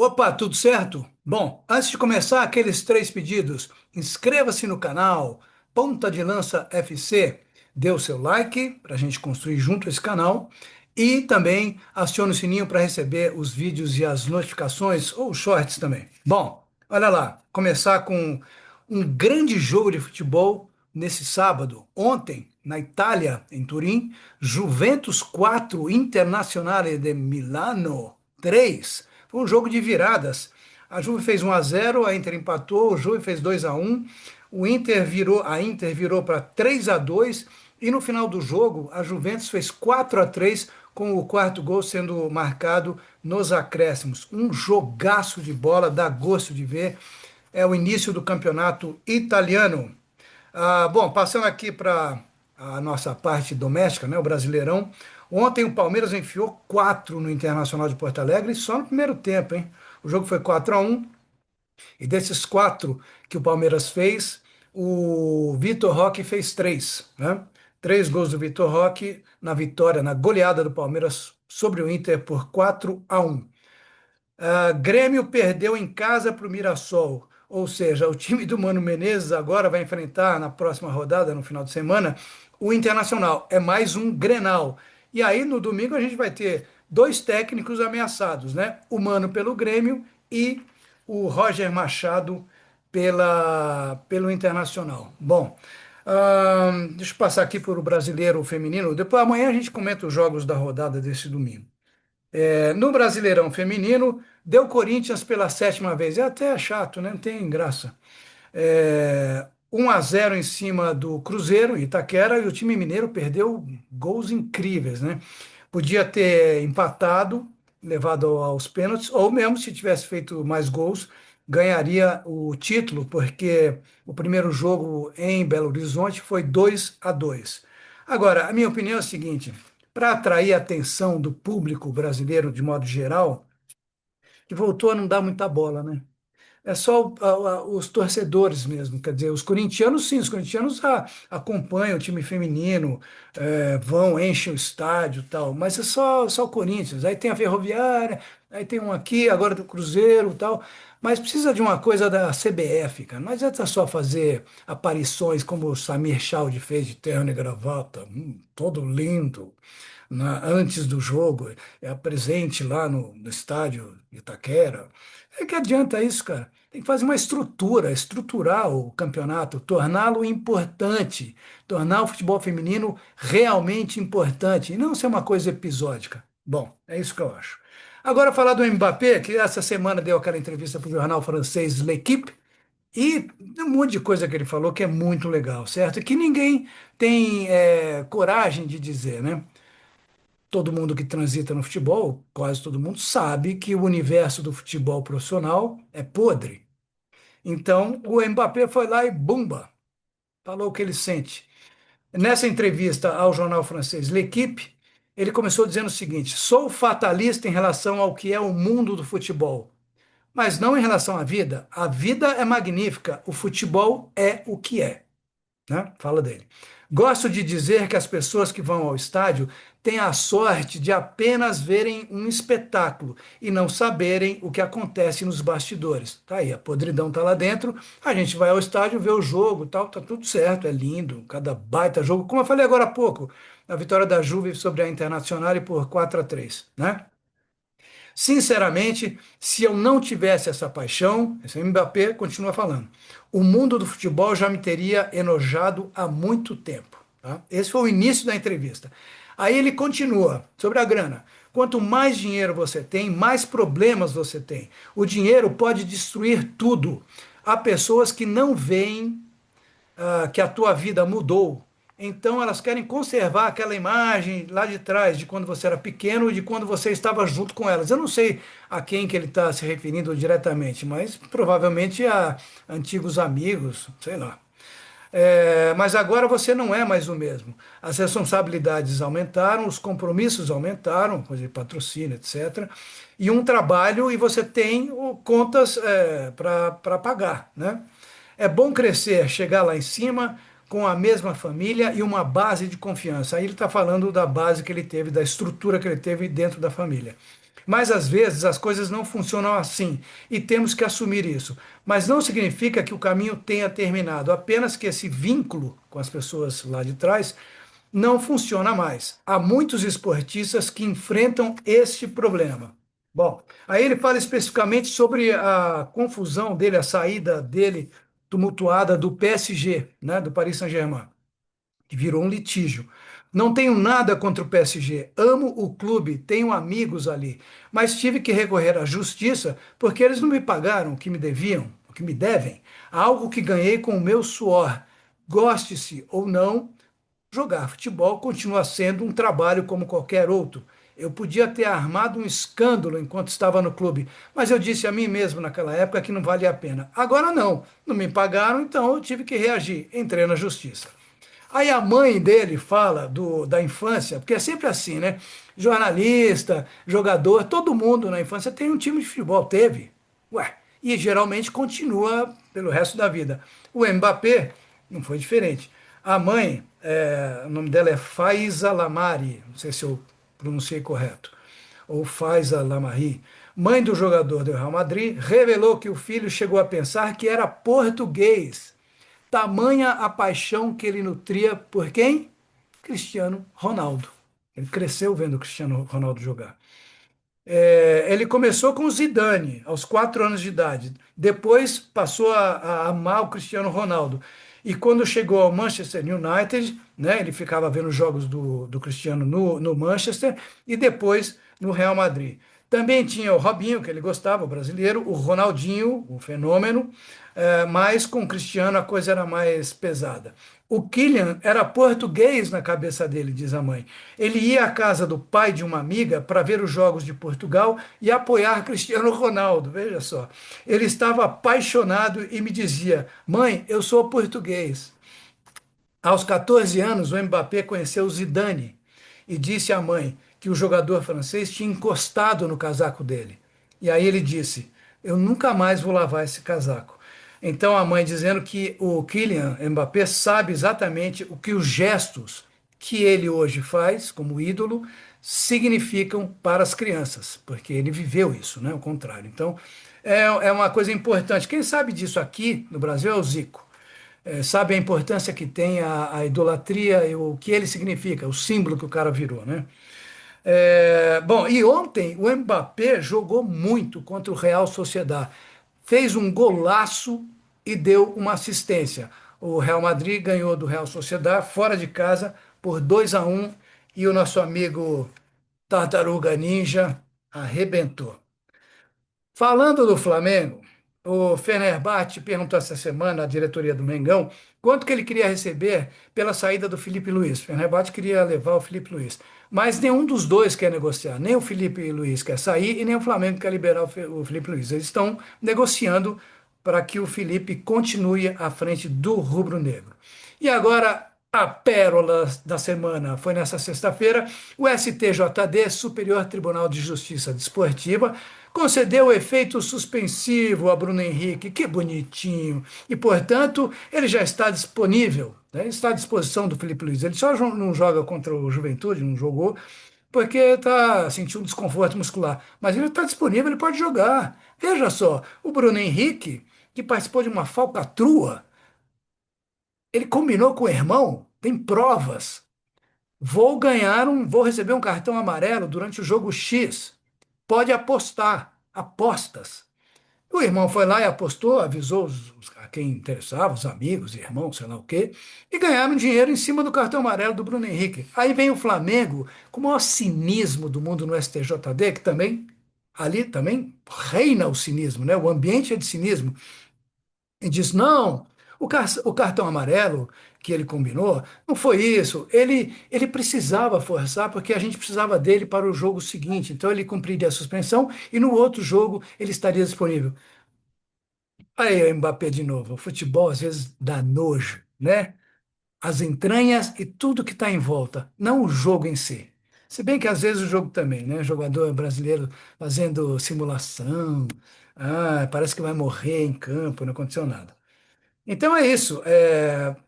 Opa, tudo certo? Bom, antes de começar, aqueles três pedidos: inscreva-se no canal Ponta de Lança FC, dê o seu like para a gente construir junto esse canal e também acione o sininho para receber os vídeos e as notificações ou os shorts também. Bom, olha lá, começar com um grande jogo de futebol nesse sábado. Ontem, na Itália, em Turim, Juventus 4, Internazionale de Milano 3. Foi um jogo de viradas. A Juve fez 1-0, a Inter empatou, o Juve fez 2-1, a Inter virou para 3-2 e no final do jogo a Juventus fez 4-3 com o quarto gol sendo marcado nos acréscimos. Um jogaço de bola, dá gosto de ver. É o início do campeonato italiano. Bom, passando aqui para a nossa parte doméstica, né, o Brasileirão. Ontem o Palmeiras enfiou 4 no Internacional de Porto Alegre, só no primeiro tempo, hein? O jogo foi 4-1, e desses 4 que o Palmeiras fez, o Vitor Roque fez 3, né? 3 gols do Vitor Roque na vitória, na goleada do Palmeiras sobre o Inter por 4-1. Grêmio perdeu em casa para o Mirassol. Ou seja, o time do Mano Menezes agora vai enfrentar na próxima rodada, no final de semana, o Internacional. É mais um Grenal. E aí no domingo a gente vai ter dois técnicos ameaçados, né? O Mano pelo Grêmio e o Roger Machado pelo Internacional. Bom, deixa eu passar aqui por o brasileiro feminino. Depois amanhã a gente comenta os jogos da rodada desse domingo. No Brasileirão Feminino, deu Corinthians pela sétima vez. É até chato, né? Não tem graça. 1-0 em cima do Cruzeiro, Itaquera, e o time mineiro perdeu gols incríveis, né? Podia ter empatado, levado aos pênaltis, ou mesmo se tivesse feito mais gols, ganharia o título, porque o primeiro jogo em Belo Horizonte foi 2-2. Agora, a minha opinião é a seguinte: para atrair a atenção do público brasileiro de modo geral, que voltou a não dar muita bola, né? É só os torcedores mesmo, quer dizer, os corintianos, sim, os corintianos acompanham o time feminino, vão, enchem o estádio e tal, mas é só o Corinthians. Aí tem a Ferroviária, aí tem um aqui, agora do Cruzeiro e tal, mas precisa de uma coisa da CBF, cara. Não adianta só fazer aparições como o Samir Chaud fez de terno e gravata, todo lindo, antes do jogo, é presente lá no estádio Itaquera. É que adianta isso, cara? Tem que fazer uma estrutura, estruturar o campeonato, torná-lo importante, tornar o futebol feminino realmente importante, e não ser uma coisa episódica. Bom, é isso que eu acho. Agora, falar do Mbappé, que essa semana deu aquela entrevista para o jornal francês L'Équipe, e um monte de coisa que ele falou que é muito legal, certo? Que ninguém tem coragem de dizer, né? Todo mundo que transita no futebol, quase todo mundo, sabe que o universo do futebol profissional é podre. Então, o Mbappé foi lá e bumba, falou o que ele sente. Nessa entrevista ao jornal francês L'Équipe, ele começou dizendo o seguinte: sou fatalista em relação ao que é o mundo do futebol, mas não em relação à vida. A vida é magnífica, o futebol é o que é, né? Fala dele. Gosto de dizer que as pessoas que vão ao estádio têm a sorte de apenas verem um espetáculo e não saberem o que acontece nos bastidores. Tá aí, a podridão tá lá dentro, a gente vai ao estádio, vê o jogo, tal, tá tudo certo, é lindo, cada baita jogo, como eu falei agora há pouco, a vitória da Juve sobre a Internazionale por 4-3, né? Sinceramente, se eu não tivesse essa paixão, esse Mbappé continua falando, o mundo do futebol já me teria enojado há muito tempo. Tá? Esse foi o início da entrevista. Aí ele continua sobre a grana. Quanto mais dinheiro você tem, mais problemas você tem. O dinheiro pode destruir tudo. Há pessoas que não veem que a tua vida mudou. Então elas querem conservar aquela imagem lá de trás, de quando você era pequeno e de quando você estava junto com elas. Eu não sei a quem que ele está se referindo diretamente, mas provavelmente a antigos amigos, sei lá. Mas agora você não é mais o mesmo. As responsabilidades aumentaram, os compromissos aumentaram, coisa de patrocínio, etc. E um trabalho e você tem contas para pagar, né? É bom crescer, chegar lá em cima com a mesma família e uma base de confiança. Aí ele está falando da base que ele teve, da estrutura que ele teve dentro da família. Mas às vezes as coisas não funcionam assim e temos que assumir isso. Mas não significa que o caminho tenha terminado, apenas que esse vínculo com as pessoas lá de trás não funciona mais. Há muitos esportistas que enfrentam este problema. Bom, aí ele fala especificamente sobre a confusão dele, a saída dele tumultuada do PSG, né, do Paris Saint-Germain, que virou um litígio. Não tenho nada contra o PSG, amo o clube, tenho amigos ali, mas tive que recorrer à justiça porque eles não me pagaram o que me deviam, o que me devem, algo que ganhei com o meu suor. Goste-se ou não, jogar futebol continua sendo um trabalho como qualquer outro. Eu podia ter armado um escândalo enquanto estava no clube, mas eu disse a mim mesmo naquela época que não valia a pena. Agora não, não me pagaram, então eu tive que reagir. Entrei na justiça. Aí a mãe dele fala da infância, porque é sempre assim, né? Jornalista, jogador, todo mundo na infância tem um time de futebol, teve. Ué, e geralmente continua pelo resto da vida. O Mbappé não foi diferente. A mãe, o nome dela é Faiza Lamari, não sei se eu pronunciei correto, ou Faiza Lamari, mãe do jogador do Real Madrid, revelou que o filho chegou a pensar que era português. Tamanha a paixão que ele nutria por quem? Cristiano Ronaldo. Ele cresceu vendo o Cristiano Ronaldo jogar. Ele começou com o Zidane, aos 4 anos de idade. Depois passou a amar o Cristiano Ronaldo. E quando chegou ao Manchester United, né, ele ficava vendo os jogos do Cristiano no Manchester e depois no Real Madrid. Também tinha o Robinho, que ele gostava, o brasileiro, o Ronaldinho, o fenômeno, mas com o Cristiano a coisa era mais pesada. O Kylian era português na cabeça dele, diz a mãe. Ele ia à casa do pai de uma amiga para ver os jogos de Portugal e apoiar Cristiano Ronaldo. Veja só. Ele estava apaixonado e me dizia: Mãe, eu sou português. Aos 14 anos, o Mbappé conheceu Zidane e disse à mãe que o jogador francês tinha encostado no casaco dele. E aí ele disse: Eu nunca mais vou lavar esse casaco. Então a mãe dizendo que o Kylian Mbappé sabe exatamente o que os gestos que ele hoje faz como ídolo significam para as crianças, porque ele viveu isso, né? O contrário. Então é uma coisa importante. Quem sabe disso aqui no Brasil é o Zico. Sabe a importância que tem a idolatria e o que ele significa, o símbolo que o cara virou, né? Bom, e ontem o Mbappé jogou muito contra o Real Sociedad. Fez um golaço e deu uma assistência. O Real Madrid ganhou do Real Sociedad fora de casa por 2-1 e o nosso amigo Tartaruga Ninja arrebentou. Falando do Flamengo, o Fenerbahçe perguntou essa semana à diretoria do Mengão quanto que ele queria receber pela saída do Felipe Luiz. O Fenerbahçe queria levar o Felipe Luiz, mas nenhum dos dois quer negociar. Nem o Felipe Luiz quer sair e nem o Flamengo quer liberar o Felipe Luiz. Eles estão negociando para que o Felipe continue à frente do rubro-negro. E agora a pérola da semana foi nessa sexta-feira. O STJD, Superior Tribunal de Justiça Desportiva, concedeu o efeito suspensivo a Bruno Henrique, que bonitinho. E, portanto, ele já está disponível, né? Está à disposição do Felipe Luiz. Ele só não joga contra o Juventude, não jogou, porque está sentindo um desconforto muscular. Mas ele está disponível, ele pode jogar. Veja só, o Bruno Henrique, que participou de uma falcatrua, ele combinou com o irmão, tem provas. Vou receber um cartão amarelo durante o jogo X. Pode apostar, apostas. O irmão foi lá e apostou, avisou a quem interessava, os amigos, irmãos, sei lá o quê, e ganharam dinheiro em cima do cartão amarelo do Bruno Henrique. Aí vem o Flamengo, com o maior cinismo do mundo no STJD, que também, ali também reina o cinismo, né? O ambiente é de cinismo. E diz: não, o cartão amarelo que ele combinou não foi isso. Ele precisava forçar porque a gente precisava dele para o jogo seguinte. Então ele cumpriria a suspensão e no outro jogo ele estaria disponível. Aí, o Mbappé de novo. O futebol às vezes dá nojo, né? As entranhas e tudo que está em volta, não o jogo em si. Se bem que às vezes o jogo também, né? Jogador brasileiro fazendo simulação, parece que vai morrer em campo, não aconteceu nada. Então é isso,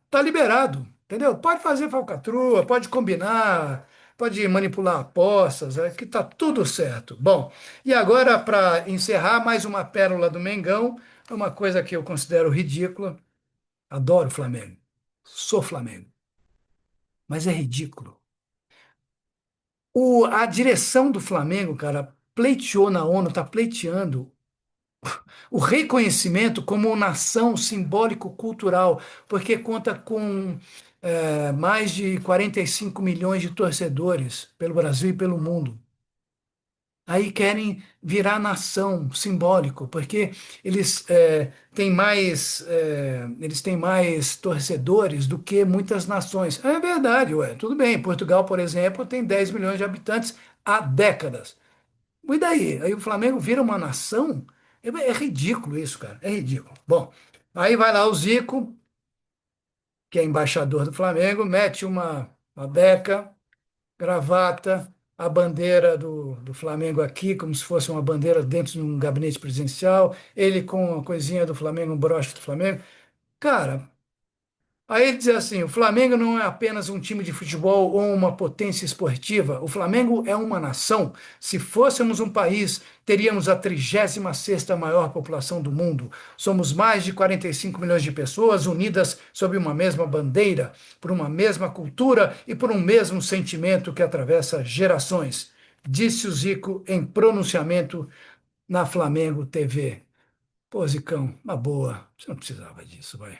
tá liberado, entendeu? Pode fazer falcatrua, pode combinar, pode manipular apostas, que tá tudo certo. Bom, e agora, para encerrar, mais uma pérola do Mengão, uma coisa que eu considero ridícula. Adoro o Flamengo, sou Flamengo, mas é ridículo. A direção do Flamengo, cara, pleiteou na ONU, está pleiteando o reconhecimento como nação simbólico-cultural, porque conta com mais de 45 milhões de torcedores pelo Brasil e pelo mundo. Aí querem virar nação simbólico, porque eles têm mais torcedores do que muitas nações. É verdade, ué, tudo bem. Portugal, por exemplo, tem 10 milhões de habitantes há décadas. E daí? Aí o Flamengo vira uma nação? É ridículo isso, cara. É ridículo. Bom, aí vai lá o Zico, que é embaixador do Flamengo, mete uma beca, gravata, a bandeira do Flamengo aqui, como se fosse uma bandeira dentro de um gabinete presidencial, ele com a coisinha do Flamengo, um broche do Flamengo. Cara, aí ele diz assim: o Flamengo não é apenas um time de futebol ou uma potência esportiva. O Flamengo é uma nação. Se fôssemos um país, teríamos a 36ª maior população do mundo. Somos mais de 45 milhões de pessoas unidas sob uma mesma bandeira, por uma mesma cultura e por um mesmo sentimento que atravessa gerações. Disse o Zico em pronunciamento na Flamengo TV. Pô, Zicão, uma boa. Você não precisava disso, vai.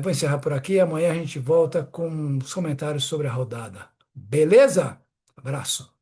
Vou encerrar por aqui. Amanhã a gente volta com os comentários sobre a rodada. Beleza? Abraço.